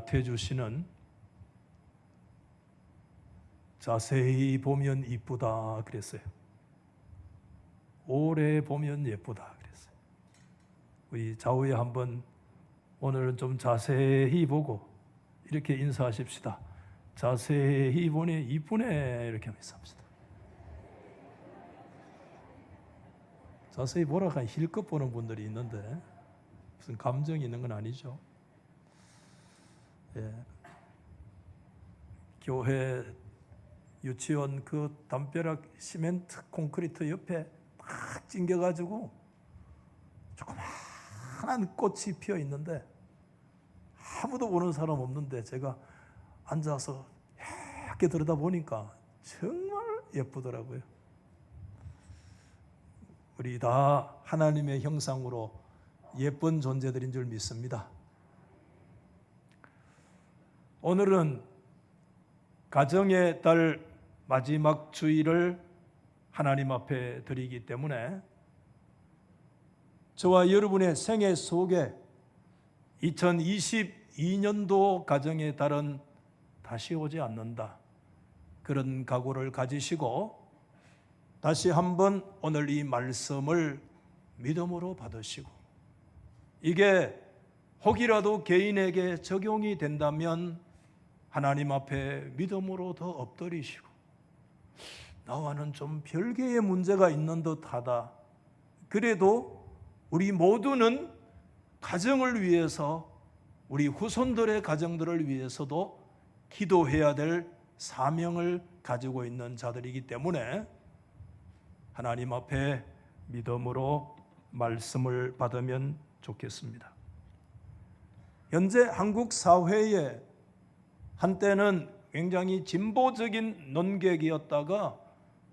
태주 씨는 자세히 보면 이쁘다 그랬어요. 오래 보면 예쁘다 그랬어요. 우리 좌우에 한번 오늘은 좀 자세히 보고 이렇게 인사하십시다. 자세히 보니 이쁘네 이렇게 하면서 합시다. 자세히 보라고 하니 힐끗 보는 분들이 있는데 무슨 감정이 있는 건 아니죠. 예. 교회 유치원 그 담벼락 시멘트 콘크리트 옆에 딱 찡겨가지고 조그마한 꽃이 피어 있는데 아무도 보는 사람 없는데 제가 앉아서 이렇게 들여다보니까 정말 예쁘더라고요. 우리 다 하나님의 형상으로 예쁜 존재들인 줄 믿습니다. 오늘은 가정의 달 마지막 주일을 하나님 앞에 드리기 때문에 저와 여러분의 생애 속에 2022년도 가정의 달은 다시 오지 않는다. 그런 각오를 가지시고 다시 한번 오늘 이 말씀을 믿음으로 받으시고 이게 혹이라도 개인에게 적용이 된다면 하나님 앞에 믿음으로 더 엎드리시고 나와는 좀 별개의 문제가 있는 듯하다. 그래도 우리 모두는 가정을 위해서 우리 후손들의 가정들을 위해서도 기도해야 될 사명을 가지고 있는 자들이기 때문에 하나님 앞에 믿음으로 말씀을 받으면 좋겠습니다. 현재 한국 사회에 한때는 굉장히 진보적인 논객이었다가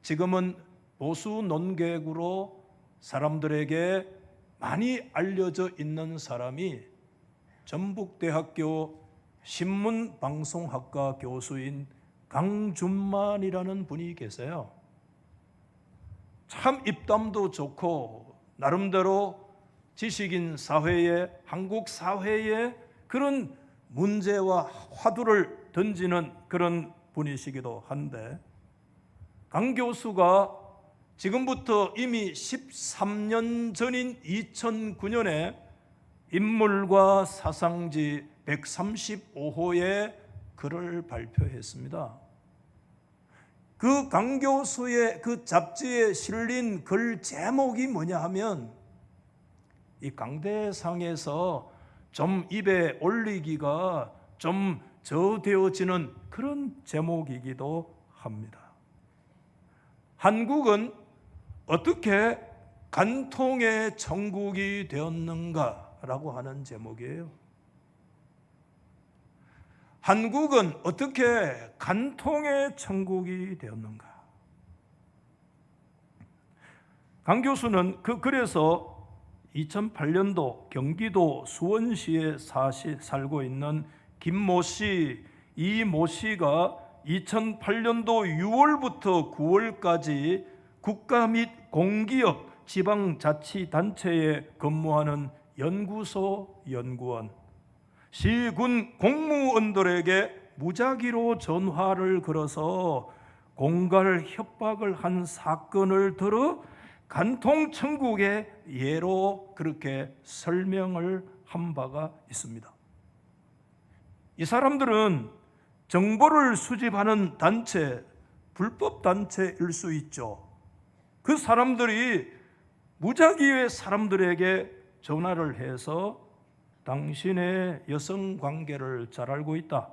지금은 보수 논객으로 사람들에게 많이 알려져 있는 사람이 전북대학교 신문방송학과 교수인 강준만이라는 분이 계세요. 참 입담도 좋고 나름대로 지식인 사회에 한국 사회에 그런 문제와 화두를 던지는 그런 분이시기도 한데 강 교수가 지금부터 이미 13년 전인 2009년에 인물과 사상지 135호의 글을 발표했습니다. 그 강 교수의 그 잡지에 실린 글 제목이 뭐냐 하면 이 강대상에서 좀 입에 올리기가 좀 저되어지는 그런 제목이기도 합니다. 한국은 어떻게 간통의 천국이 되었는가라고 하는 제목이에요. 한국은 어떻게 간통의 천국이 되었는가? 강 교수는 그래서 2008년도 경기도 수원시에 살고 있는 김모 씨, 이 모 씨가 2008년도 6월부터 9월까지 국가 및 공기업 지방자치단체에 근무하는 연구소 연구원, 시군 공무원들에게 무작위로 전화를 걸어서 공갈 협박을 한 사건을 들어 간통천국의 예로 그렇게 설명을 한 바가 있습니다. 이 사람들은 정보를 수집하는 단체, 불법 단체일 수 있죠. 그 사람들이 무작위의 사람들에게 전화를 해서 당신의 여성 관계를 잘 알고 있다.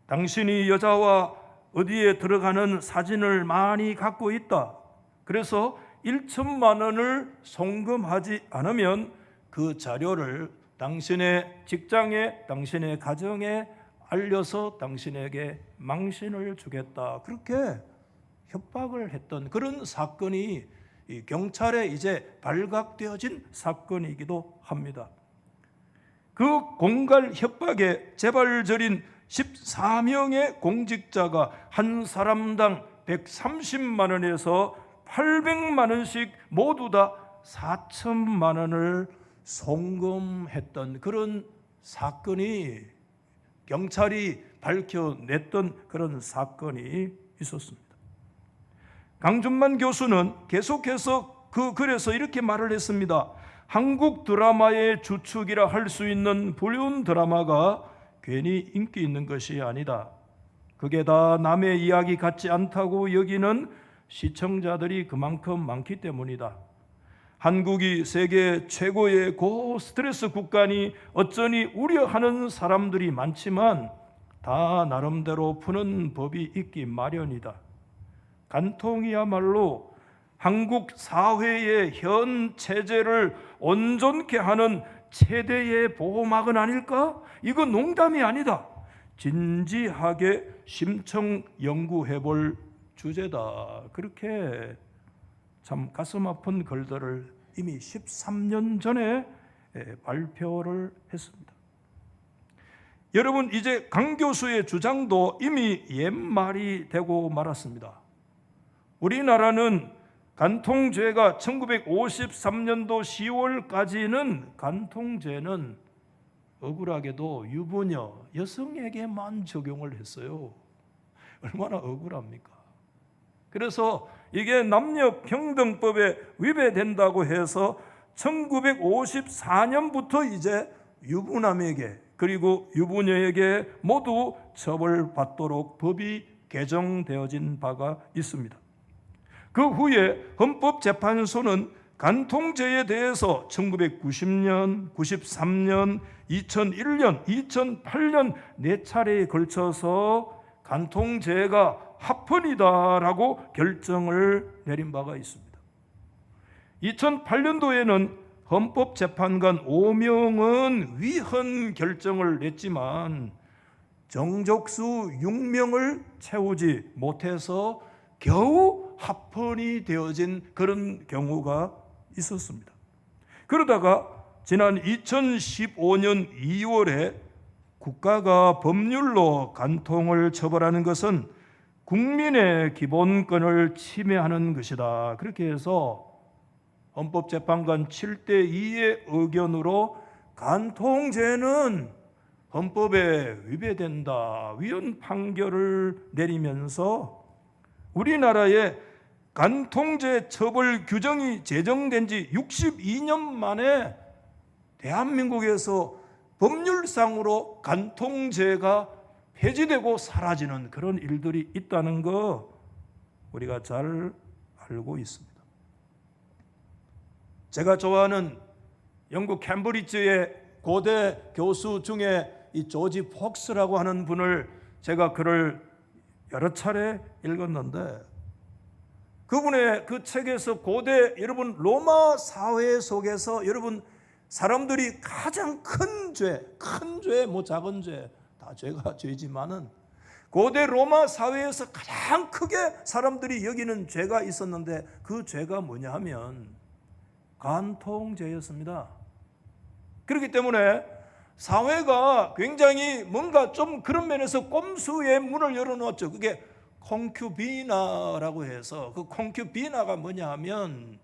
당신이 여자와 어디에 들어가는 사진을 많이 갖고 있다. 그래서 1천만 원을 송금하지 않으면 그 자료를 당신의 직장에, 당신의 가정에 알려서 당신에게 망신을 주겠다. 그렇게 협박을 했던 그런 사건이 경찰에 이제 발각되어진 사건이기도 합니다. 그 공갈 협박에 재발절인 14명의 공직자가 한 사람당 130만 원에서 800만 원씩 모두 다 4천만 원을 송금했던 그런 사건이 경찰이 밝혀냈던 그런 사건이 있었습니다. 강준만 교수는 계속해서 그 글에서 이렇게 말을 했습니다. 한국 드라마의 주축이라 할 수 있는 불륜 드라마가 괜히 인기 있는 것이 아니다. 그게 다 남의 이야기 같지 않다고 여기는 시청자들이 그만큼 많기 때문이다. 한국이 세계 최고의 고스트레스 국가니 어쩌니 우려하는 사람들이 많지만 다 나름대로 푸는 법이 있기 마련이다. 간통이야말로 한국 사회의 현 체제를 온전케 하는 최대의 보호막은 아닐까? 이건 농담이 아니다. 진지하게 심층 연구해볼 주제다. 그렇게 참 가슴 아픈 글들을 이미 13년 전에 발표를 했습니다. 여러분, 이제 강 교수의 주장도 이미 옛말이 되고 말았습니다. 우리나라는 간통죄가 1953년도 10월까지는 간통죄는 억울하게도 유부녀, 여성에게만 적용을 했어요. 얼마나 억울합니까? 그래서 이게 남녀평등법에 위배된다고 해서 1954년부터 이제 유부남에게 그리고 유부녀에게 모두 처벌받도록 법이 개정되어진 바가 있습니다. 그 후에 헌법재판소는 간통죄에 대해서 1990년, 93년, 2001년, 2008년 4차례에 걸쳐서 간통죄가 합헌이다라고 결정을 내린 바가 있습니다. 2008년도에는 헌법재판관 5명은 위헌 결정을 냈지만 정족수 6명을 채우지 못해서 겨우 합헌이 되어진 그런 경우가 있었습니다. 그러다가 지난 2015년 2월에 국가가 법률로 간통을 처벌하는 것은 국민의 기본권을 침해하는 것이다. 그렇게 해서 헌법재판관 7대2의 의견으로 간통죄는 헌법에 위배된다. 위헌 판결을 내리면서 우리나라에 간통죄 처벌 규정이 제정된 지 62년 만에 대한민국에서 법률상으로 간통죄가 폐지되고 사라지는 그런 일들이 있다는 거 우리가 잘 알고 있습니다. 제가 좋아하는 영국 캠브리지의 고대 교수 중에 이 조지 폭스라고 하는 분을 제가 글을 여러 차례 읽었는데 그분의 그 책에서 고대 여러분 로마 사회 속에서 여러분 사람들이 가장 큰 죄, 뭐 작은 죄, 다 죄가 죄지만은 고대 로마 사회에서 가장 크게 사람들이 여기는 죄가 있었는데 그 죄가 뭐냐 하면 간통죄였습니다. 그렇기 때문에 사회가 굉장히 뭔가 좀 그런 면에서 꼼수의 문을 열어놓았죠. 그게 콩큐비나라고 해서 그 콩큐비나가 뭐냐 하면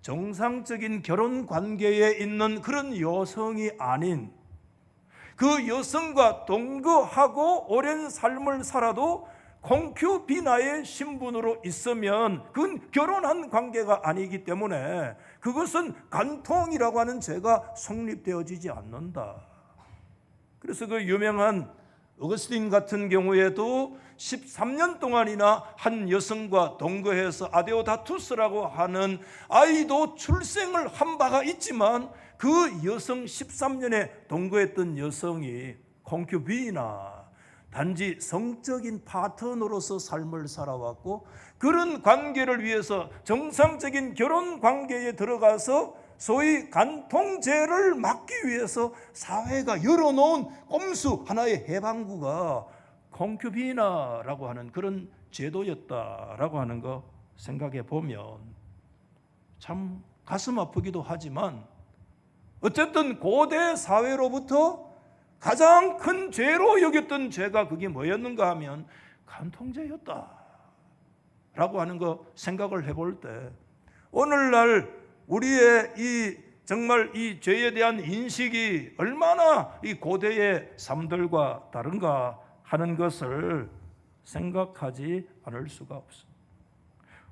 정상적인 결혼 관계에 있는 그런 여성이 아닌 그 여성과 동거하고 오랜 삶을 살아도 콩큐비나의 신분으로 있으면 그건 결혼한 관계가 아니기 때문에 그것은 간통이라고 하는 죄가 성립되어지지 않는다. 그래서 그 유명한 어거스틴 같은 경우에도 13년 동안이나 한 여성과 동거해서 아데오다투스라고 하는 아이도 출생을 한 바가 있지만 그 여성 13년에 동거했던 여성이 콩큐비나 단지 성적인 파트너로서 삶을 살아왔고 그런 관계를 위해서 정상적인 결혼 관계에 들어가서 소위 간통죄를 막기 위해서 사회가 열어놓은 꼼수 하나의 해방구가 콩큐비나라고 하는 그런 제도였다라고 하는 거 생각해 보면 참 가슴 아프기도 하지만 어쨌든 고대 사회로부터 가장 큰 죄로 여겼던 죄가 그게 뭐였는가 하면 간통죄였다라고 하는 거 생각을 해볼 때 오늘날 우리의 이 정말 이 죄에 대한 인식이 얼마나 이 고대의 삶들과 다른가 하는 것을 생각하지 않을 수가 없어.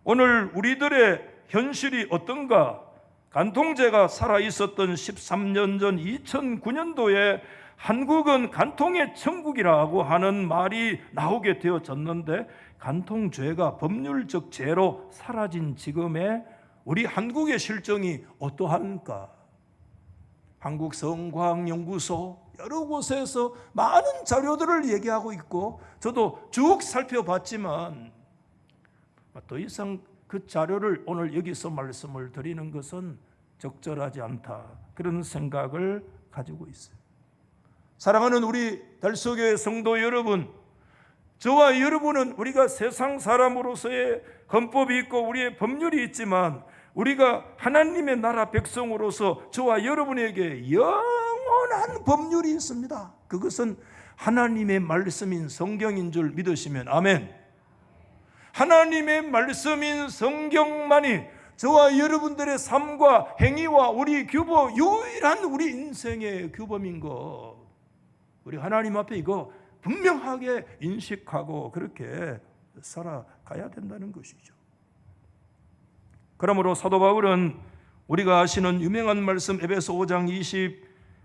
오늘 우리들의 현실이 어떤가? 간통죄가 살아있었던 13년 전 2009년도에 한국은 간통의 천국이라고 하는 말이 나오게 되어졌는데, 간통죄가 법률적 죄로 사라진 지금의 우리 한국의 실정이 어떠한가? 한국 성과학연구소 여러 곳에서 많은 자료들을 얘기하고 있고, 저도 쭉 살펴봤지만 더 이상 그 자료를 오늘 여기서 말씀을 드리는 것은 적절하지 않다, 그런 생각을 가지고 있어요. 사랑하는 우리 달서교회 성도 여러분, 저와 여러분은 우리가 세상 사람으로서의 헌법이 있고 우리의 법률이 있지만, 우리가 하나님의 나라 백성으로서 저와 여러분에게 영원한 법률이 있습니다. 그것은 하나님의 말씀인 성경인 줄 믿으시면 아멘. 하나님의 말씀인 성경만이 저와 여러분들의 삶과 행위와 우리 규범, 유일한 우리 인생의 규범인 것, 우리 하나님 앞에 이거 분명하게 인식하고 그렇게 살아가야 된다는 것이죠. 그러므로 사도 바울은 우리가 아시는 유명한 말씀 에베소 5장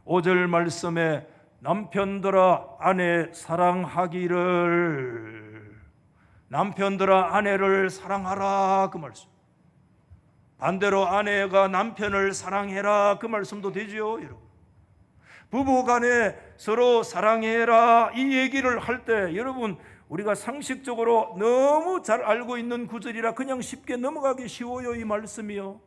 25절 말씀에 남편들아 아내 사랑하기를, 남편들아 아내를 사랑하라, 그 말씀. 반대로 아내가 남편을 사랑해라, 그 말씀도 되죠, 여러분. 부부 간에 서로 사랑해라, 이 얘기를 할 때 여러분, 우리가 상식적으로 너무 잘 알고 있는 구절이라 그냥 쉽게 넘어가기 쉬워요, 이 말씀이요.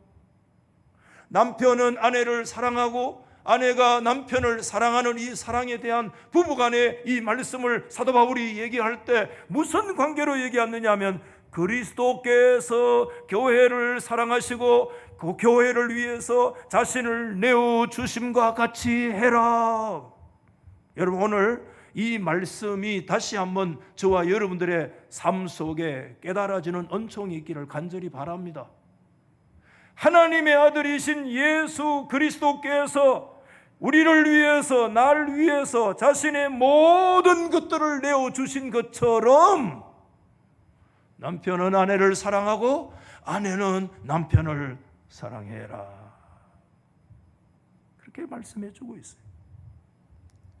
남편은 아내를 사랑하고 아내가 남편을 사랑하는 이 사랑에 대한 부부간의 이 말씀을 사도 바울이 얘기할 때 무슨 관계로 얘기하느냐 하면, 그리스도께서 교회를 사랑하시고 그 교회를 위해서 자신을 내어주심과 같이 해라. 여러분, 오늘 이 말씀이 다시 한번 저와 여러분들의 삶 속에 깨달아지는 은총이 있기를 간절히 바랍니다. 하나님의 아들이신 예수 그리스도께서 우리를 위해서, 날 위해서 자신의 모든 것들을 내어주신 것처럼 남편은 아내를 사랑하고 아내는 남편을 사랑해라, 그렇게 말씀해주고 있어요.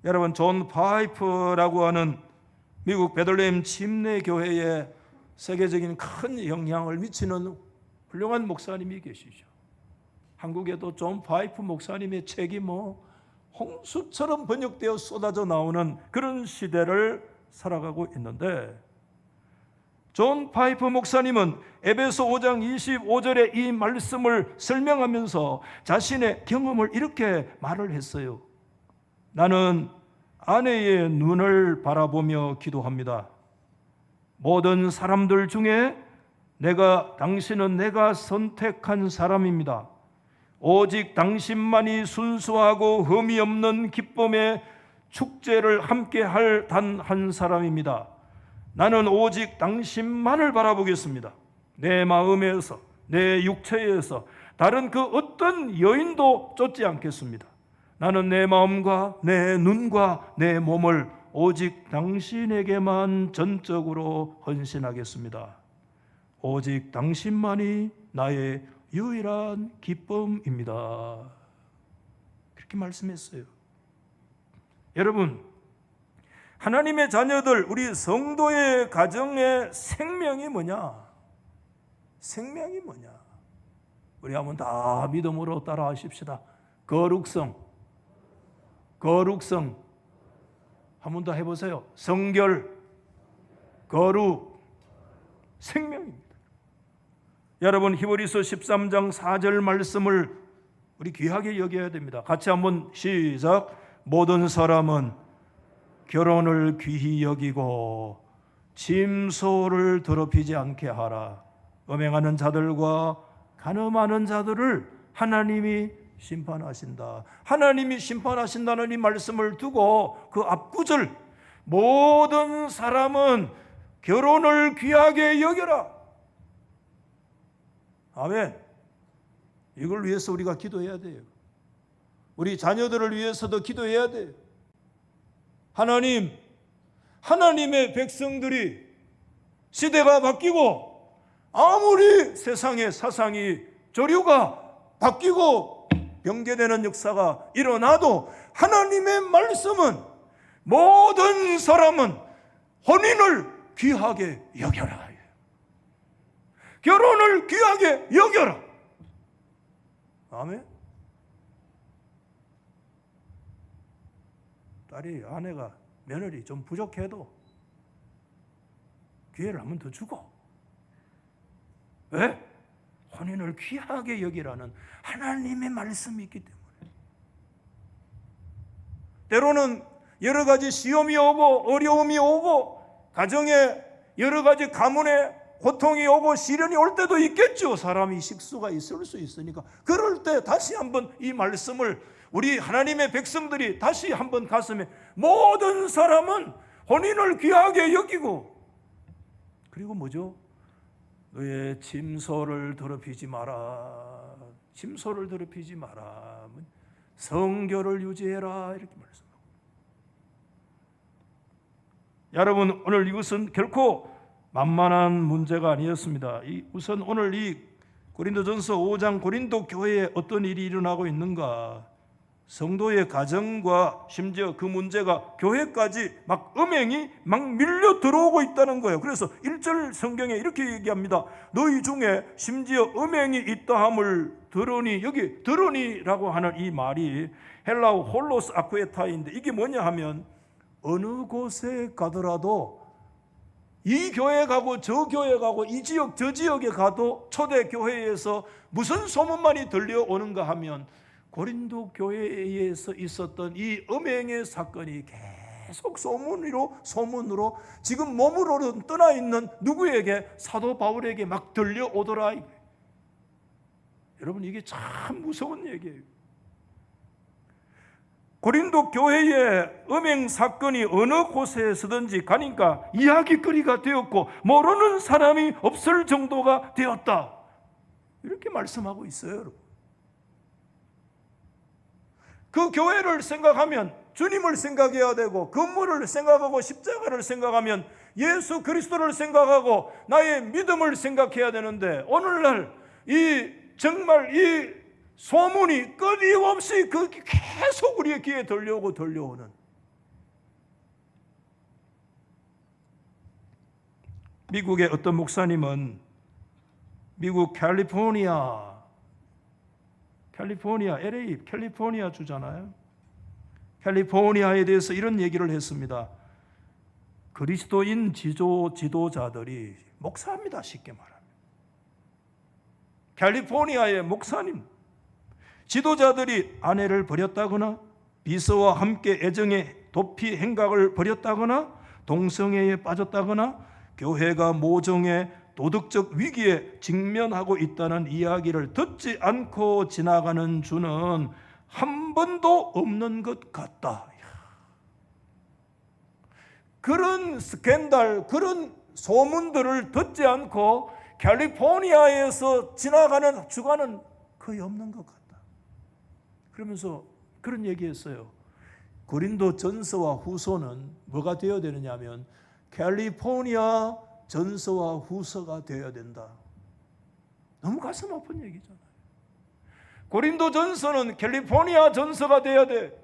여러분, 존 파이프라고 하는 미국 베들레헴 침례교회에 세계적인 큰 영향을 미치는 훌륭한 목사님이 계시죠. 한국에도 존 파이프 목사님의 책이 홍수처럼 번역되어 쏟아져 나오는 그런 시대를 살아가고 있는데, 존 파이프 목사님은 에베소 5장 25절의 이 말씀을 설명하면서 자신의 경험을 이렇게 말을 했어요. 나는 아내의 눈을 바라보며 기도합니다. 모든 사람들 중에 당신은 내가 선택한 사람입니다. 오직 당신만이 순수하고 흠이 없는 기쁨의 축제를 함께 할 단 한 사람입니다. 나는 오직 당신만을 바라보겠습니다. 내 마음에서, 내 육체에서 다른 그 어떤 여인도 쫓지 않겠습니다. 나는 내 마음과 내 눈과 내 몸을 오직 당신에게만 전적으로 헌신하겠습니다. 오직 당신만이 나의 유일한 기쁨입니다. 그렇게 말씀했어요. 여러분, 하나님의 자녀들, 우리 성도의 가정의 생명이 뭐냐? 생명이 뭐냐? 우리 한번 다 믿음으로 따라 하십시다. 거룩성. 거룩성. 한 번 더 해보세요. 성결, 거룩, 생명입니다. 여러분, 히브리서 13장 4절 말씀을 우리 귀하게 여겨야 됩니다. 같이 한번 시작. 모든 사람은 결혼을 귀히 여기고 짐소를 더럽히지 않게 하라. 음행하는 자들과 간음하는 자들을 하나님이 심판하신다. 하나님이 심판하신다는 이 말씀을 두고 그 앞구절, 모든 사람은 결혼을 귀하게 여겨라. 아멘. 이걸 위해서 우리가 기도해야 돼요. 우리 자녀들을 위해서도 기도해야 돼요. 하나님의 백성들이 시대가 바뀌고 아무리 세상의 사상이 조류가 바뀌고 변개되는 역사가 일어나도 하나님의 말씀은 모든 사람은 혼인을 귀하게 여겨라. 결혼을 귀하게 여겨라. 아멘. 아내가 며느리 좀 부족해도 기회를 한 번 더 주고. 왜? 혼인을 귀하게 여기라는 하나님의 말씀이 있기 때문에. 때로는 여러 가지 시험이 오고 어려움이 오고 가정에 여러 가지 가문에 고통이 오고 시련이 올 때도 있겠죠. 사람이 식수가 있을 수 있으니까. 그럴 때 다시 한번 이 말씀을 우리 하나님의 백성들이 다시 한번 가슴에, 모든 사람은 혼인을 귀하게 여기고, 그리고 뭐죠? 너의 침소를 더럽히지 마라. 침소를 더럽히지 마라. 성결을 유지해라. 이렇게 말씀합니다. 여러분, 오늘 이것은 결코 만만한 문제가 아니었습니다. 우선 오늘 이 고린도전서 5장 고린도 교회에 어떤 일이 일어나고 있는가? 성도의 가정과 심지어 그 문제가 교회까지 막 음행이 막 밀려 들어오고 있다는 거예요. 그래서 1절 성경에 이렇게 얘기합니다. 너희 중에 심지어 음행이 있다함을 들으니, 여기 들으니라고 하는 이 말이 헬라어 홀로스 아쿠에타인데, 이게 뭐냐 하면 어느 곳에 가더라도, 이 교회 가고 저 교회 가고 이 지역 저 지역에 가도 초대 교회에서 무슨 소문만이 들려오는가 하면 고린도 교회에서 있었던 이 음행의 사건이 계속 소문으로 지금 몸으로는 떠나 있는 누구에게? 사도 바울에게 막 들려오더라. 여러분, 이게 참 무서운 얘기예요. 고린도 교회의 음행 사건이 어느 곳에서든지 가니까 이야기거리가 되었고 모르는 사람이 없을 정도가 되었다. 이렇게 말씀하고 있어요, 여러분. 그 교회를 생각하면 주님을 생각해야 되고, 건물을 생각하고 십자가를 생각하면 예수 그리스도를 생각하고 나의 믿음을 생각해야 되는데, 오늘날 정말 이 소문이 끊임없이 계속 우리의 귀에 들려오는, 미국의 어떤 목사님은 미국 LA 캘리포니아 주잖아요. 캘리포니아에 대해서 이런 얘기를 했습니다. 그리스도인 지도자들이, 목사입니다, 쉽게 말하면. 캘리포니아의 목사님, 지도자들이 아내를 버렸다거나 비서와 함께 애정의 도피 행각을 벌였다거나 동성애에 빠졌다거나 교회가 모종의 도덕적 위기에 직면하고 있다는 이야기를 듣지 않고 지나가는 주는 한 번도 없는 것 같다. 그런 스캔들, 그런 소문들을 듣지 않고 캘리포니아에서 지나가는 주간은 거의 없는 것 같다. 그러면서 그런 얘기했어요. 고린도 전서와 후서는 뭐가 되어야 되느냐 하면 캘리포니아 전서와 후서가 되어야 된다. 너무 가슴 아픈 얘기잖아요. 고린도 전서는 캘리포니아 전서가 되어야 돼.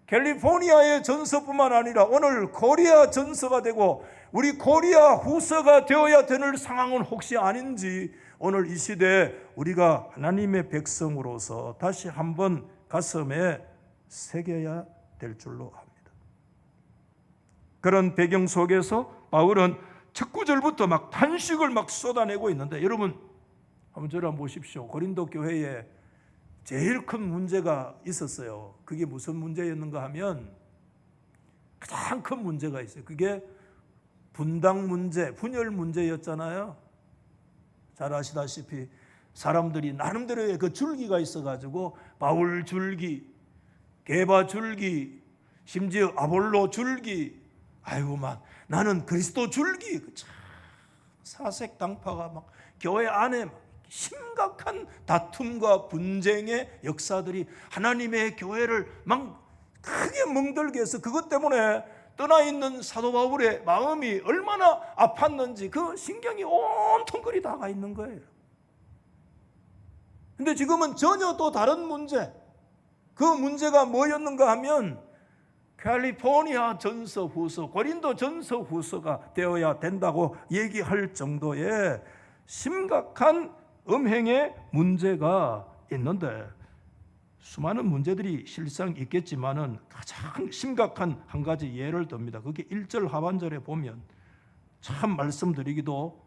캘리포니아의 전서뿐만 아니라 오늘 코리아 전서가 되고 우리 코리아 후서가 되어야 되는 상황은 혹시 아닌지, 오늘 이 시대에 우리가 하나님의 백성으로서 다시 한번 가슴에 새겨야 될 줄로 압니다. 그런 배경 속에서 바울은 첫 구절부터 막 탄식을 막 쏟아내고 있는데, 여러분 한번 저를 한번 보십시오. 고린도 교회에 제일 큰 문제가 있었어요. 그게 무슨 문제였는가 하면 가장 큰 문제가 있어요. 그게 분당 문제, 분열 문제였잖아요. 잘 아시다시피 사람들이 나름대로의 그 줄기가 있어가지고 바울 줄기, 게바 줄기, 심지어 아볼로 줄기, 아이고 막 나는 그리스도 줄기, 사색 당파가 막 교회 안에 막 심각한 다툼과 분쟁의 역사들이 하나님의 교회를 막 크게 멍들게 해서 그것 때문에 떠나 있는 사도 바울의 마음이 얼마나 아팠는지 그 신경이 온통 그리 다가 있는 거예요. 근데 지금은 전혀 또 다른 문제, 그 문제가 뭐였는가 하면 캘리포니아 전서 후서, 고린도 전서 후서가 되어야 된다고 얘기할 정도의 심각한 음행의 문제가 있는데, 수많은 문제들이 실상 있겠지만은 가장 심각한 한 가지 예를 듭니다. 그게 1절 하반절에 보면 참 말씀드리기도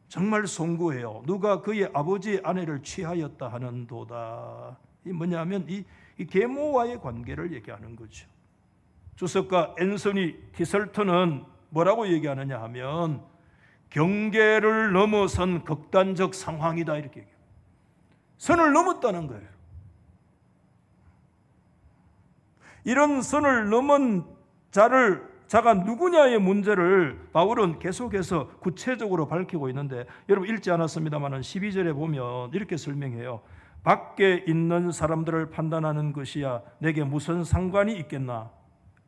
정말 송구해요. 누가 그의 아버지 아내를 취하였다 하는도다. 이 뭐냐면 이 계모와의 관계를 얘기하는 거죠. 주석가 앤서니 키설턴은 뭐라고 얘기하느냐 하면 경계를 넘어선 극단적 상황이다 이렇게 얘기해요. 선을 넘었다는 거예요. 이런 선을 넘은 자가 누구냐의 문제를 바울은 계속해서 구체적으로 밝히고 있는데, 여러분 읽지 않았습니다만 12절에 보면 이렇게 설명해요. 밖에 있는 사람들을 판단하는 것이야 내게 무슨 상관이 있겠나.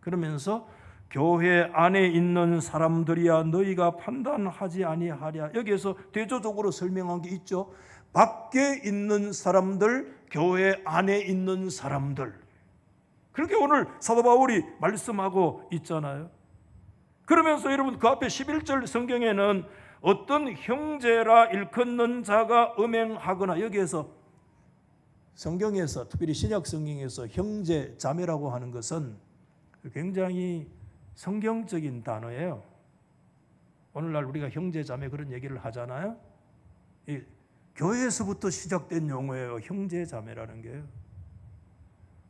그러면서 교회 안에 있는 사람들이야 너희가 판단하지 아니하랴. 여기에서 대조적으로 설명한 게 있죠. 밖에 있는 사람들, 교회 안에 있는 사람들, 그렇게 오늘 사도 바울이 말씀하고 있잖아요. 그러면서 여러분 그 앞에 11절 성경에는 어떤 형제라 일컫는 자가 음행하거나, 여기에서 성경에서 특별히 신약 성경에서 형제 자매라고 하는 것은 굉장히 성경적인 단어예요. 오늘날 우리가 형제 자매 그런 얘기를 하잖아요. 이 교회에서부터 시작된 용어예요. 형제 자매라는 게요.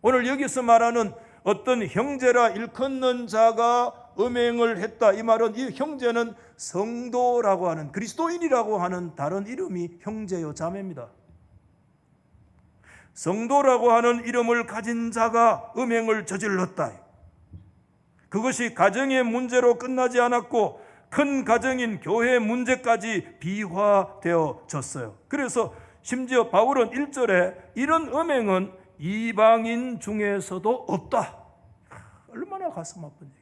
오늘 여기서 말하는 어떤 형제라 일컫는 자가 음행을 했다, 이 말은 이 형제는 성도라고 하는, 그리스도인이라고 하는 다른 이름이 형제요 자매입니다. 성도라고 하는 이름을 가진 자가 음행을 저질렀다. 그것이 가정의 문제로 끝나지 않았고 큰 가정인 교회 문제까지 비화되어졌어요. 그래서 심지어 바울은 1절에 이런 음행은 이방인 중에서도 없다. 얼마나 가슴 아픈지.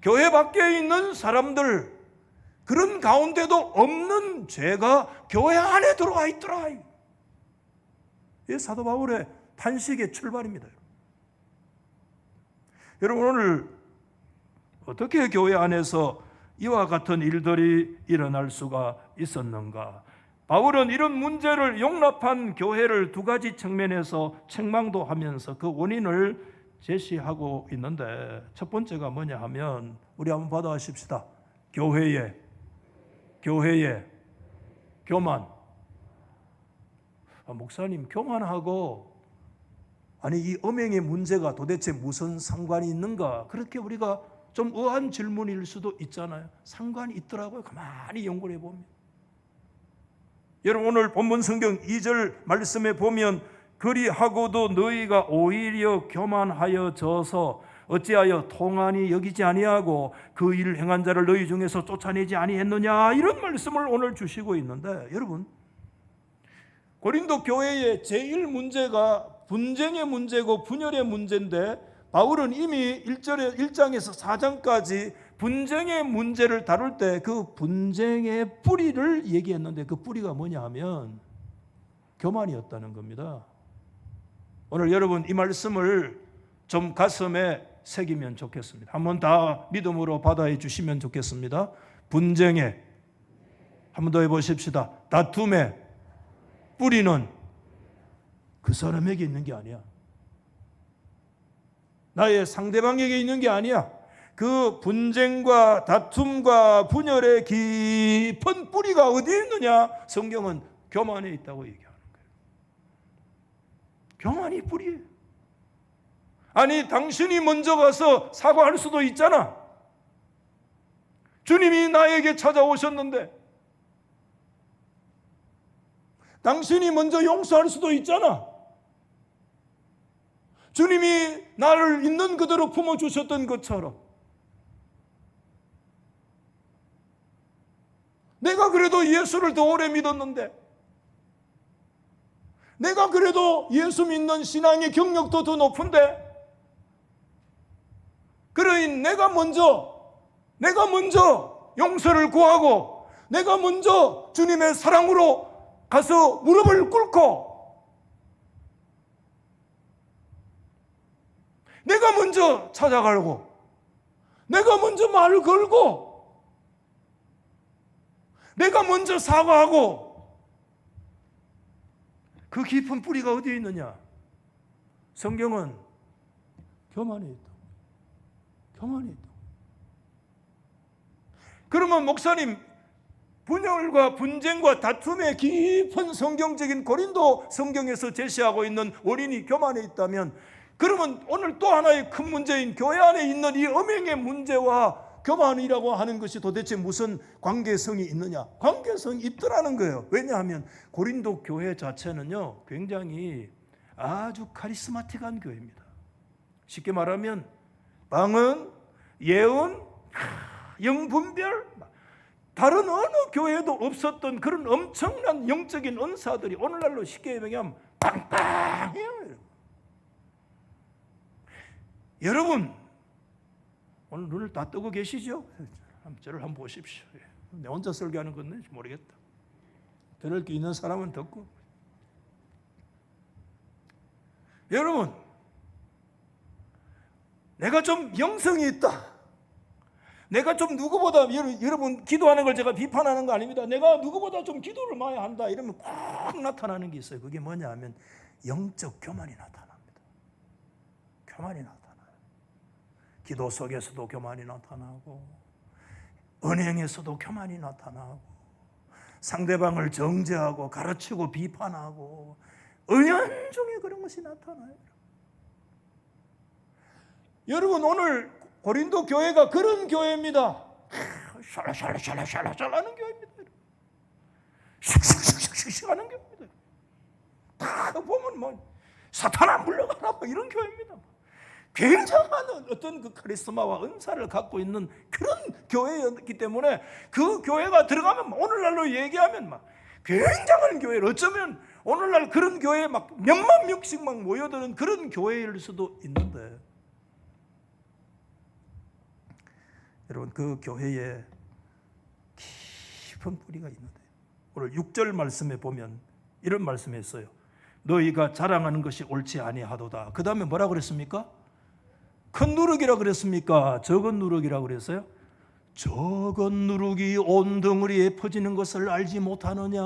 교회 밖에 있는 사람들, 그런 가운데도 없는 죄가 교회 안에 들어와 있더라. 이 사도 바울의 탄식의 출발입니다. 여러분 오늘 어떻게 교회 안에서 이와 같은 일들이 일어날 수가 있었는가? 바울은 이런 문제를 용납한 교회를 두 가지 측면에서 책망도 하면서 그 원인을 제시하고 있는데, 첫 번째가 뭐냐 하면 우리 한번 받아하십시다. 교회의 교만. 목사님 교만하고 아니 이 음행의 문제가 도대체 무슨 상관이 있는가, 그렇게 우리가 좀 의아한 질문일 수도 있잖아요. 상관이 있더라고요. 가만히 연구를 해보면. 여러분 오늘 본문 성경 2절 말씀에 보면 그리하고도 너희가 오히려 교만하여져서 어찌하여 통한이 여기지 아니하고 그 일을 행한 자를 너희 중에서 쫓아내지 아니했느냐, 이런 말씀을 오늘 주시고 있는데, 여러분 고린도 교회의 제일 문제가 분쟁의 문제고 분열의 문제인데, 바울은 이미 1장에서 4장까지 분쟁의 문제를 다룰 때 그 분쟁의 뿌리를 얘기했는데, 그 뿌리가 뭐냐 하면 교만이었다는 겁니다. 오늘 여러분 이 말씀을 좀 가슴에 새기면 좋겠습니다. 한번 다 믿음으로 받아해 주시면 좋겠습니다. 분쟁의, 한번 더 해보십시다. 다툼의 뿌리는 그 사람에게 있는 게 아니야. 나의 상대방에게 있는 게 아니야. 그 분쟁과 다툼과 분열의 깊은 뿌리가 어디에 있느냐? 성경은 교만에 있다고 얘기하는 거예요. 교만이 뿌리예요. 아니 당신이 먼저 가서 사과할 수도 있잖아. 주님이 나에게 찾아오셨는데 당신이 먼저 용서할 수도 있잖아. 주님이 나를 있는 그대로 품어주셨던 것처럼 내가 그래도 예수를 더 오래 믿었는데, 내가 그래도 예수 믿는 신앙의 경력도 더 높은데, 그러니 내가 먼저 용서를 구하고, 내가 먼저 주님의 사랑으로 가서 무릎을 꿇고, 내가 먼저 찾아가고, 내가 먼저 말을 걸고, 내가 먼저 사과하고, 그 깊은 뿌리가 어디에 있느냐? 성경은 교만에 있다. 교만에 있다. 그러면 목사님, 분열과 분쟁과 다툼의 깊은 성경적인 고린도 성경에서 제시하고 있는 원인이 교만에 있다면, 그러면 오늘 또 하나의 큰 문제인 교회 안에 있는 이 음행의 문제와 교만이라고 하는 것이 도대체 무슨 관계성이 있느냐? 관계성이 있더라는 거예요. 왜냐하면 고린도 교회 자체는요, 굉장히 아주 카리스마틱한 교회입니다. 쉽게 말하면 방언, 예언, 영분별, 다른 어느 교회에도 없었던 그런 엄청난 영적인 은사들이 오늘날로 쉽게 얘기하면 빵빵해요. 여러분, 오늘 눈을 다 뜨고 계시죠? 저를 한번 보십시오. 내 혼자 설교하는 건지 모르겠다. 들을 게 있는 사람은 듣고. 여러분, 내가 좀 영성이 있다, 내가 좀 누구보다, 여러분 기도하는 걸 제가 비판하는 거 아닙니다. 내가 누구보다 좀 기도를 많이 한다 이러면 꼭 나타나는 게 있어요. 그게 뭐냐 하면 영적 교만이 나타납니다. 교만이 나타나요. 기도 속에서도 교만이 나타나고, 은행에서도 교만이 나타나고, 상대방을 정죄하고 가르치고 비판하고, 은연중에 그런 것이 나타나요. 여러분, 오늘 고린도 교회가 그런 교회입니다. 샬라샬라샬라샬라 하는 교회입니다. 슉슉슉슉슉 하는 교회입니다. 다 보면 뭐 사탄아 물러가라 뭐 이런 교회입니다. 굉장한 어떤 그 카리스마와 은사를 갖고 있는 그런 교회였기 때문에, 그 교회가 들어가면 오늘날로 얘기하면 막 굉장한 교회를, 어쩌면 오늘날 그런 교회에 막 몇만 명씩 막 모여드는 그런 교회일 수도 있는데, 여러분, 그 교회에 깊은 뿌리가 있는데, 오늘 6절 말씀에 보면 이런 말씀이 있어요. 너희가 자랑하는 것이 옳지 아니하도다. 그 다음에 뭐라 그랬습니까? 큰 누룩이라 그랬습니까? 적은 누룩이라 그랬어요? 적은 누룩이 온 덩어리에 퍼지는 것을 알지 못하느냐.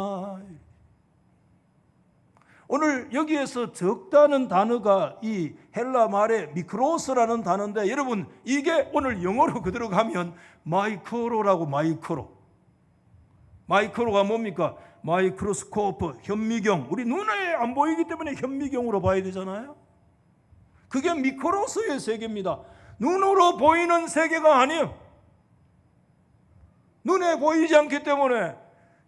오늘 여기에서 적다는 단어가 이 헬라 말의 미크로스라는 단어인데, 여러분 이게 오늘 영어로 그대로 가면 마이크로라고. 마이크로가 뭡니까? 마이크로스코프, 현미경. 우리 눈에 안 보이기 때문에 현미경으로 봐야 되잖아요. 그게 미크로스의 세계입니다. 눈으로 보이는 세계가 아니에요. 눈에 보이지 않기 때문에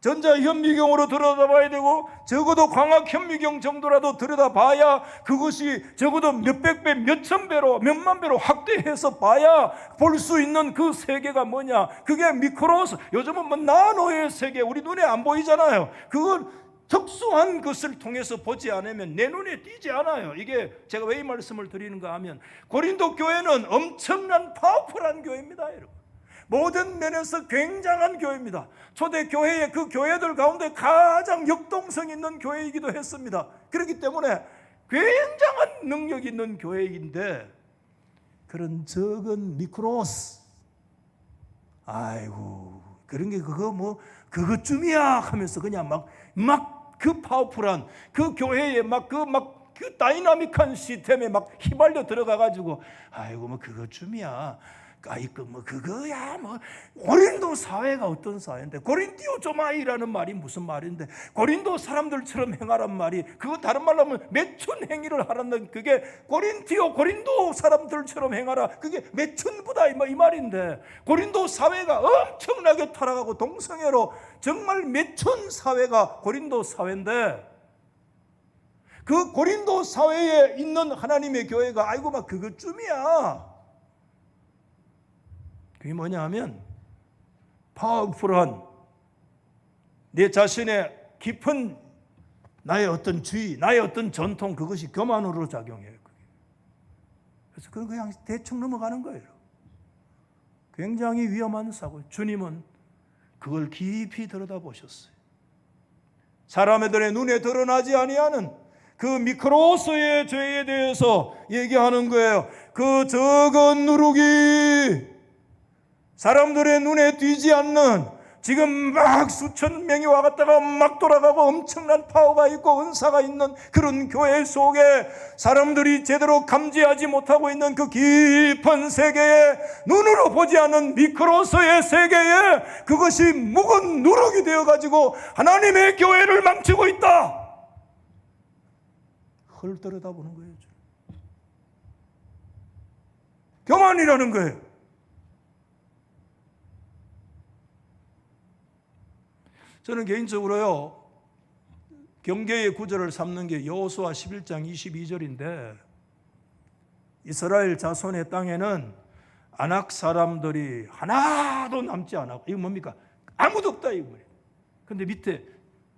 전자현미경으로 들여다봐야 되고, 적어도 광학현미경 정도라도 들여다봐야 그것이 적어도 몇백 배, 몇천 배로, 몇만 배로 확대해서 봐야 볼 수 있는 그 세계가 뭐냐? 그게 미크로스, 요즘은 뭐 나노의 세계, 우리 눈에 안 보이잖아요. 그건 특수한 것을 통해서 보지 않으면 내 눈에 띄지 않아요. 이게 제가 왜 이 말씀을 드리는가 하면, 고린도 교회는 엄청난 파워풀한 교회입니다, 여러분. 모든 면에서 굉장한 교회입니다. 초대교회의 그 교회들 가운데 가장 역동성 있는 교회이기도 했습니다. 그렇기 때문에 굉장한 능력 있는 교회인데, 그런 적은 미크로스, 아이고 그런 게 그것쯤이야 하면서 그냥 막 그 파워풀한 그 교회에 그 다이나믹한 시스템에 막 휘말려 들어가가지고, 아이고 뭐 그것쯤이야, 아이고 뭐 그거야, 뭐 고린도 사회가 어떤 사회인데, 고린티오 조마이라는 말이 무슨 말인데, 고린도 사람들처럼 행하란 말이, 그거 다른 말로 하면 매춘 행위를 하라는, 그게 고린도 사람들처럼 행하라, 그게 매춘부다 이 말인데, 고린도 사회가 엄청나게 타락하고 동성애로 정말 매춘 사회가 고린도 사회인데, 그 고린도 사회에 있는 하나님의 교회가 아이고 막 그것쯤이야. 그게 뭐냐 하면 파워풀한 내 자신의 깊은 나의 어떤 주의, 나의 어떤 전통, 그것이 교만으로 작용해요. 그래서 그건 그냥 대충 넘어가는 거예요. 굉장히 위험한 사고. 주님은 그걸 깊이 들여다보셨어요. 사람들의 눈에 드러나지 아니하는 그 미크로스의 죄에 대해서 얘기하는 거예요. 그 적은 누룩이 사람들의 눈에 띄지 않는, 지금 막 수천 명이 와갔다가 막 돌아가고 엄청난 파워가 있고 은사가 있는 그런 교회 속에 사람들이 제대로 감지하지 못하고 있는 그 깊은 세계에, 눈으로 보지 않는 미크로스의 세계에 그것이 묵은 누룩이 되어가지고 하나님의 교회를 망치고 있다. 그걸 들여다보는 거예요. 교만이라는 거예요. 저는 개인적으로요, 경계의 구절을 삼는 게 여호수아 11장 22절인데, 이스라엘 자손의 땅에는 아낙 사람들이 하나도 남지 않았고, 이거 뭡니까? 아무도 없다 이거 말이에요. 근데 밑에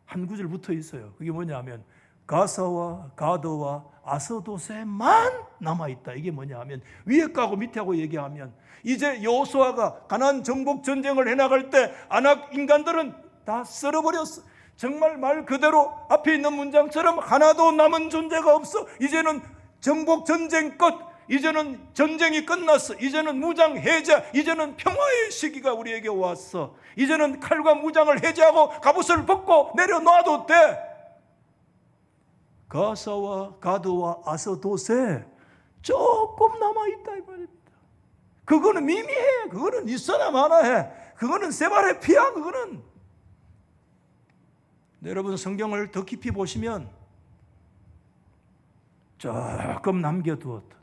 한 구절 붙어 있어요. 그게 뭐냐면 가사와 가드와 아스도세만 남아있다. 이게 뭐냐면 위에 가고 밑에 하고 얘기하면, 이제 여호수아가 가나안 정복 전쟁을 해나갈 때 아낙 인간들은 다 썰어버렸어. 정말 말 그대로 앞에 있는 문장처럼 하나도 남은 존재가 없어. 이제는 정복 전쟁 끝. 이제는 전쟁이 끝났어. 이제는 무장 해제, 이제는 평화의 시기가 우리에게 왔어. 이제는 칼과 무장을 해제하고 갑옷을 벗고 내려놔도 돼. 가사와 가드와 아스도세 조금 남아있다 이 말입니다. 그거는 미미해. 그거는 있어나 마나해. 그거는 세발의 피야. 그거는. 여러분 성경을 더 깊이 보시면 조금 남겨두었다.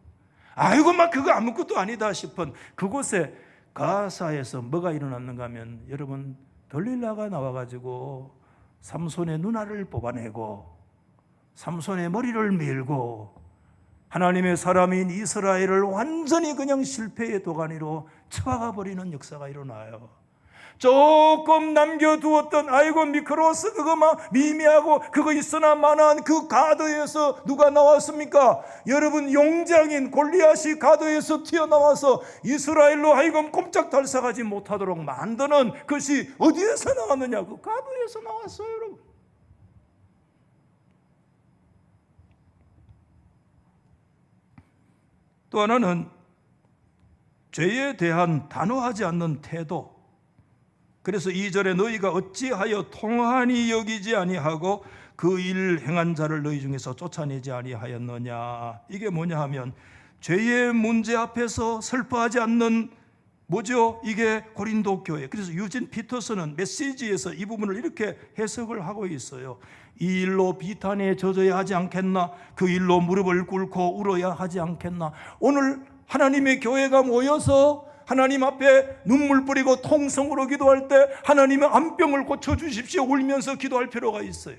아이고 막 그거 아무것도 아니다 싶은 그곳에 가사에서 뭐가 일어났는가 하면, 여러분 들릴라가 나와가지고 삼손의 누나를 뽑아내고 삼손의 머리를 밀고 하나님의 사람인 이스라엘을 완전히 그냥 실패의 도가니로 처박아 버리는 역사가 일어나요. 조금 남겨두었던 아이고 미크로스 그거 막 미미하고 그거 있으나 마나한 그 가드에서 누가 나왔습니까? 여러분 용장인 골리앗이 가드에서 튀어나와서 이스라엘로 하여금 꼼짝달싹하지 못하도록 만드는 것이 어디에서 나왔느냐? 그 가드에서 나왔어요. 여러분. 또 하나는 죄에 대한 단호하지 않는 태도. 그래서 2절에 너희가 어찌하여 통한히 여기지 아니하고 그 일 행한 자를 너희 중에서 쫓아내지 아니하였느냐. 이게 뭐냐 하면 죄의 문제 앞에서 슬퍼하지 않는 뭐죠? 이게 고린도 교회. 그래서 유진 피터스는 메시지에서 이 부분을 이렇게 해석을 하고 있어요. 이 일로 비탄에 젖어야 하지 않겠나? 그 일로 무릎을 꿇고 울어야 하지 않겠나? 오늘 하나님의 교회가 모여서 하나님 앞에 눈물 뿌리고 통성으로 기도할 때 하나님의 안병을 고쳐주십시오 울면서 기도할 필요가 있어요.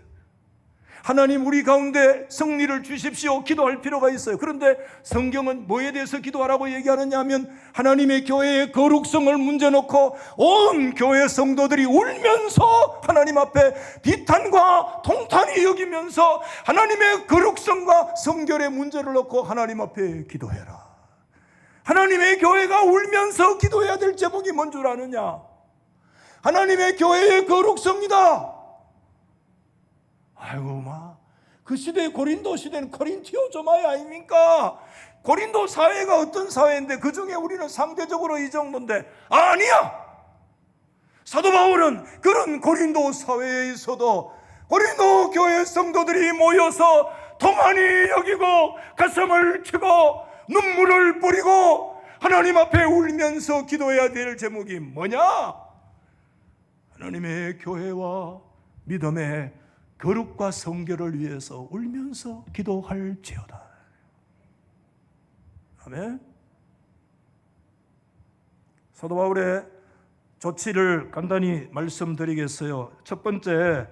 하나님 우리 가운데 승리를 주십시오 기도할 필요가 있어요. 그런데 성경은 뭐에 대해서 기도하라고 얘기하느냐 하면, 하나님의 교회의 거룩성을 문제놓고 온 교회 성도들이 울면서 하나님 앞에 비탄과 통탄히 여기면서 하나님의 거룩성과 성결의 문제를 놓고 하나님 앞에 기도해라. 하나님의 교회가 울면서 기도해야 될 제목이 뭔 줄 아느냐? 하나님의 교회의 거룩성이다. 아이고 그 시대의 고린도 시대는 코린티오 조마이 아닙니까? 고린도 사회가 어떤 사회인데 그 중에 우리는 상대적으로 이 정도인데, 아니야. 사도 바울은 그런 고린도 사회에 있어도 고린도 교회 성도들이 모여서 통한히 여기고 가슴을 치고 눈물을 뿌리고 하나님 앞에 울면서 기도해야 될 제목이 뭐냐? 하나님의 교회와 믿음의 거룩과 성결을 위해서 울면서 기도할지어다. 아멘. 사도 바울의 조치를 간단히 말씀드리겠어요. 첫 번째,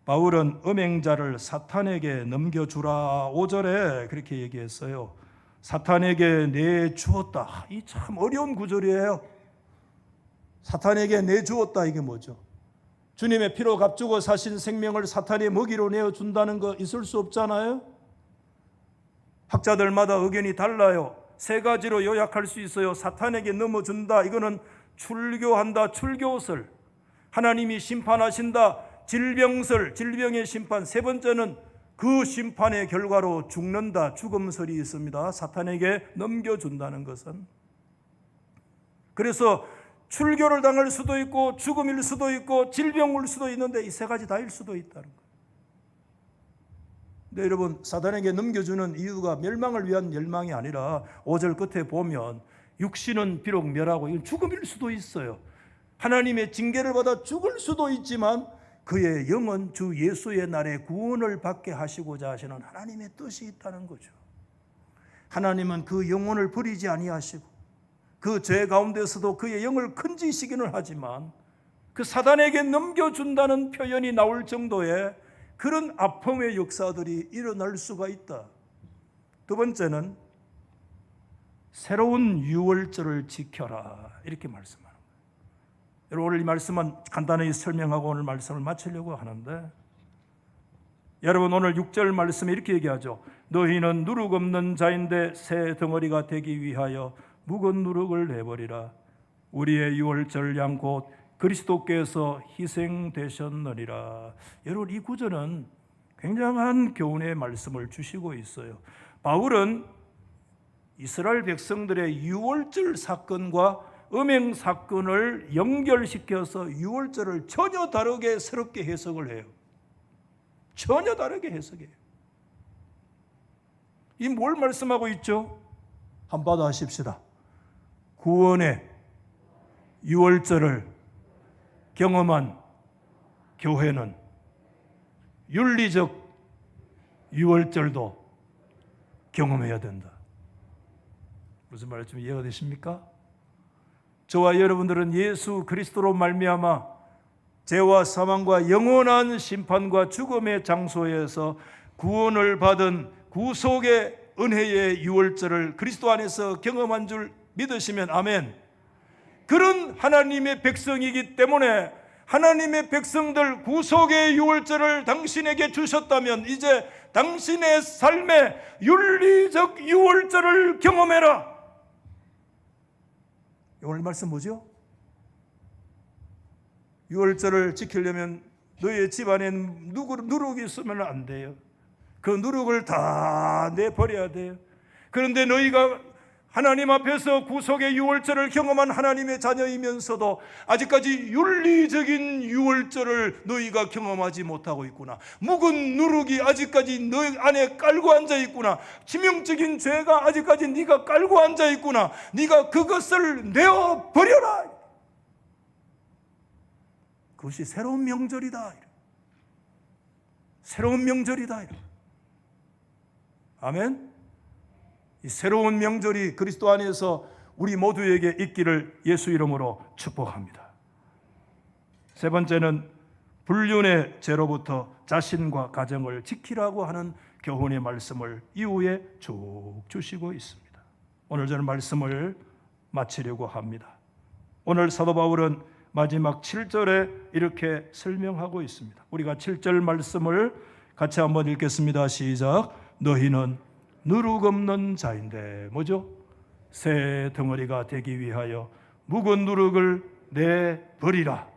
바울은 음행자를 사탄에게 넘겨주라. 5절에 그렇게 얘기했어요. 사탄에게 내주었다. 이 참 어려운 구절이에요. 사탄에게 내주었다. 이게 뭐죠? 주님의 피로 값주고 사신 생명을 사탄의 먹이로 내어준다는 거 있을 수 없잖아요. 학자들마다 의견이 달라요. 세 가지로 요약할 수 있어요. 사탄에게 넘어준다, 이거는 출교한다, 출교설. 하나님이 심판하신다, 질병설, 질병의 심판. 세 번째는 그 심판의 결과로 죽는다, 죽음설이 있습니다. 사탄에게 넘겨준다는 것은. 그래서 출교를 당할 수도 있고 죽음일 수도 있고 질병일 수도 있는데 이 세 가지 다일 수도 있다는 거예요. 근데 여러분, 사단에게 넘겨주는 이유가 멸망을 위한 멸망이 아니라 5절 끝에 보면 육신은 비록 멸하고 이건 죽음일 수도 있어요. 하나님의 징계를 받아 죽을 수도 있지만 그의 영은 주 예수의 날에 구원을 받게 하시고자 하시는 하나님의 뜻이 있다는 거죠. 하나님은 그 영혼을 버리지 아니하시고 그 죄 가운데서도 그의 영을 건지시기는 하지만 그 사단에게 넘겨준다는 표현이 나올 정도의 그런 아픔의 역사들이 일어날 수가 있다. 두 번째는 새로운 유월절을 지켜라, 이렇게 말씀하는 거예요. 여러분, 오늘 이 말씀은 간단히 설명하고 오늘 말씀을 마치려고 하는데, 여러분 오늘 6절 말씀에 이렇게 얘기하죠. 너희는 누룩 없는 자인데 새 덩어리가 되기 위하여 묵은 누룩을 내버리라. 우리의 유월절 양 곧 그리스도께서 희생되셨느니라. 여러분, 이 구절은 굉장한 교훈의 말씀을 주시고 있어요. 바울은 이스라엘 백성들의 유월절 사건과 음행 사건을 연결시켜서 유월절을 전혀 다르게 새롭게 해석을 해요. 전혀 다르게 해석해요. 이 뭘 말씀하고 있죠? 한번 더 하십시다. 구원의 유월절을 경험한 교회는 윤리적 유월절도 경험해야 된다. 무슨 말인지 좀 이해가 되십니까? 저와 여러분들은 예수 그리스도로 말미암아 죄와 사망과 영원한 심판과 죽음의 장소에서 구원을 받은 구속의 은혜의 유월절을 그리스도 안에서 경험한 줄 믿으시면 아멘. 그런 하나님의 백성이기 때문에 하나님의 백성들 구속의 유월절을 당신에게 주셨다면 이제 당신의 삶의 윤리적 유월절을 경험해라. 오늘 말씀 뭐죠? 유월절을 지키려면 너의 집안에 누룩이 있으면 안 돼요. 그 누룩을 다 내버려야 돼요. 그런데 너희가 하나님 앞에서 구속의 유월절을 경험한 하나님의 자녀이면서도 아직까지 윤리적인 유월절을 너희가 경험하지 못하고 있구나. 묵은 누룩이 아직까지 너희 안에 깔고 앉아 있구나. 치명적인 죄가 아직까지 네가 깔고 앉아 있구나. 네가 그것을 내어버려라. 그것이 새로운 명절이다. 새로운 명절이다. 아멘. 이 새로운 명절이 그리스도 안에서 우리 모두에게 있기를 예수 이름으로 축복합니다. 세 번째는 불륜의 죄로부터 자신과 가정을 지키라고 하는 교훈의 말씀을 이후에 쭉 주시고 있습니다. 오늘 저는 말씀을 마치려고 합니다. 오늘 사도 바울은 마지막 7절에 이렇게 설명하고 있습니다. 우리가 7절 말씀을 같이 한번 읽겠습니다. 시작. 너희는 누룩 없는 자인데 뭐죠? 새 덩어리가 되기 위하여 묵은 누룩을 내버리라.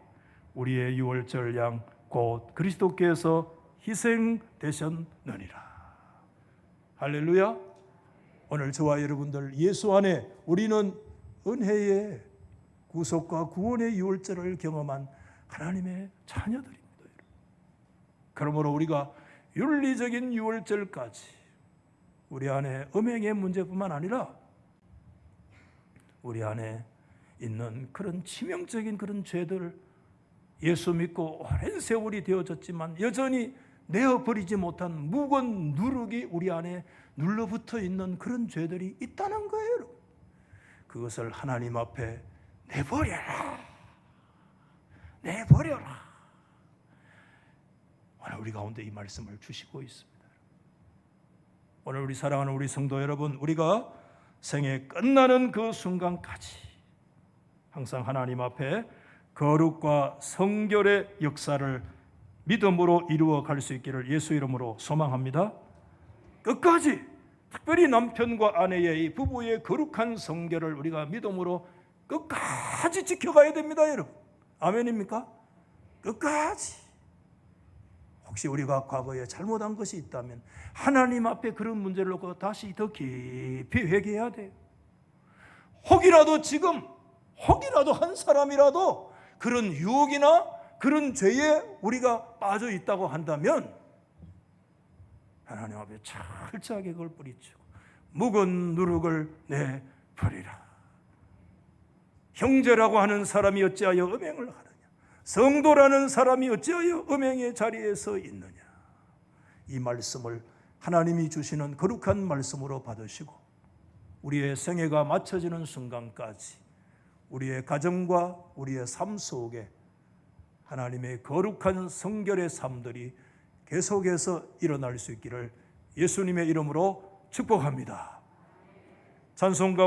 우리의 유월절 양 곧 그리스도께서 희생되셨느니라. 할렐루야. 오늘 저와 여러분들 예수 안에 우리는 은혜의 구속과 구원의 유월절을 경험한 하나님의 자녀들입니다. 그러므로 우리가 윤리적인 유월절까지 우리 안에 음행의 문제뿐만 아니라 우리 안에 있는 그런 치명적인 그런 죄들, 예수 믿고 오랜 세월이 되어졌지만 여전히 내어버리지 못한 묵은 누룩이 우리 안에 눌러붙어 있는 그런 죄들이 있다는 거예요. 그것을 하나님 앞에 내버려라. 내버려라. 오늘 우리 가운데 이 말씀을 주시고 있습니다. 오늘 우리 사랑하는 우리 성도 여러분, 우리가 생애 끝나는 그 순간까지 항상 하나님 앞에 거룩과 성결의 역사를 믿음으로 이루어 갈 수 있기를 예수 이름으로 소망합니다. 끝까지, 특별히 남편과 아내의 이 부부의 거룩한 성결을 우리가 믿음으로 끝까지 지켜가야 됩니다, 여러분. 아멘입니까? 끝까지. 혹시 우리가 과거에 잘못한 것이 있다면 하나님 앞에 그런 문제를 놓고 다시 더 깊이 회개해야 돼요. 혹이라도 지금, 혹이라도 한 사람이라도 그런 유혹이나 그런 죄에 우리가 빠져 있다고 한다면 하나님 앞에 철저하게 그걸 뿌리치고 묵은 누룩을 내버리라. 형제라고 하는 사람이 어찌하여 음행을 하느냐? 성도라는 사람이 어찌하여 음행의 자리에 서 있느냐? 이 말씀을 하나님이 주시는 거룩한 말씀으로 받으시고 우리의 생애가 맞춰지는 순간까지 우리의 가정과 우리의 삶 속에 하나님의 거룩한 성결의 삶들이 계속해서 일어날 수 있기를 예수님의 이름으로 축복합니다. 찬송가